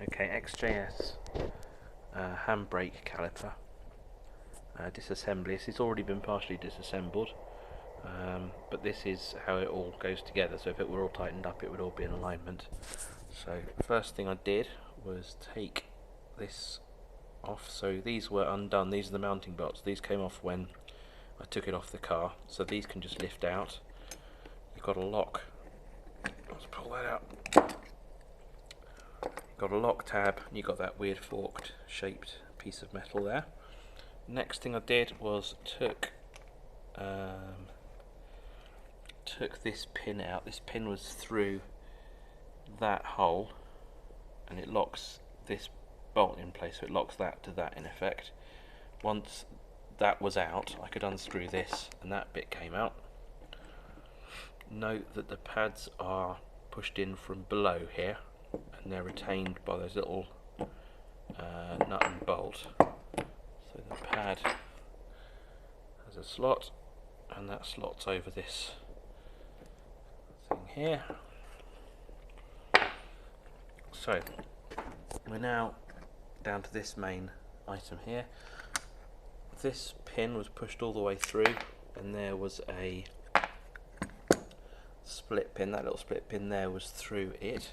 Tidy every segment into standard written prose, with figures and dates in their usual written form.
Okay, XJ-S handbrake caliper disassembly. This has already been partially disassembled, but this is how it all goes together. So if it were all tightened up, it would all be in alignment. So first thing I did was take this off. So these were undone. These are the mounting bolts. These came off when I took it off the car. So these can just lift out. They've got a lock. Let's pull that out. Got a lock tab, and you've got that weird forked shaped piece of metal there. Next thing I did was took this pin out. This pin was through that hole, and it locks this bolt in place, so it locks that to that in effect. Once that was out, I could unscrew this, and that bit came out. Note that the pads are pushed in from below here, and they're retained by those little nut and bolt. So the pad has a slot, and that slots over this thing here. So we're now down to this main item here. This pin was pushed all the way through, and there was a split pin. That little split pin there was through it.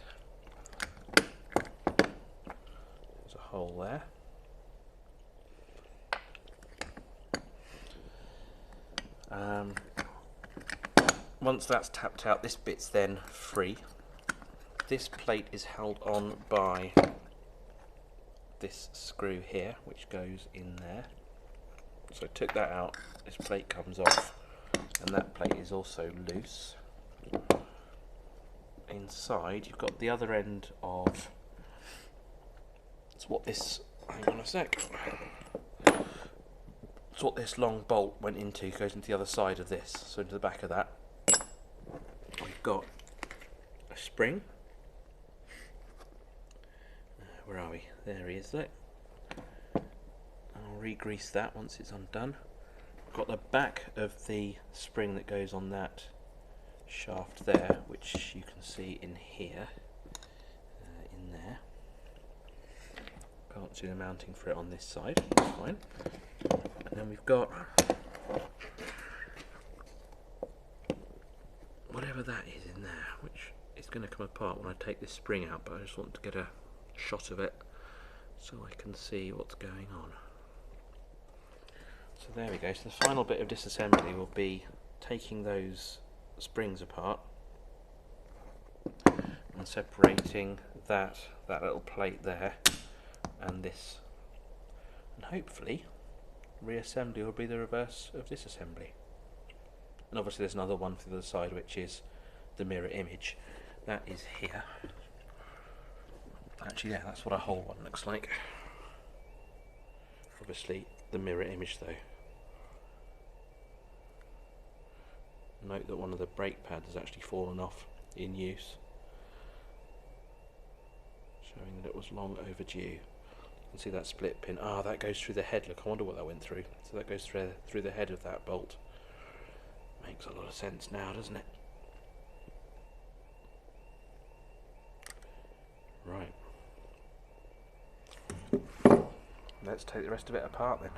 There's a hole there. Once that's tapped out, this bit's then free. This plate is held on by this screw here, which goes in there. So I took that out, this plate comes off, and that plate is also loose. Inside you've got the other end of, it's what this, hang on a sec, it's what this long bolt went into, goes into the other side of this, so into the back of that. We've got a spring. Where are we? There he is, look. I'll re-grease that once it's undone. Got the back of the spring that goes on that shaft there, which you can see in here, in there. Can't see the mounting for it on this side, that's fine. And then we've got whatever that is in there, which is going to come apart when I take this spring out, but I just want to get a shot of it so I can see what's going on. So there we go. So the final bit of disassembly will be taking those springs apart and separating that little plate there and this, and hopefully reassembly will be the reverse of disassembly. And obviously there's another one for the other side, which is the mirror image. That is here. Actually, yeah, that's what a whole one looks like. Obviously the mirror image though. Note that one of the brake pads has actually fallen off in use, showing that it was long overdue. You can see that split pin. Ah, that goes through the head. Look, I wonder what that went through. So that goes through the head of that bolt. Makes a lot of sense now, doesn't it? Right. Let's take the rest of it apart then.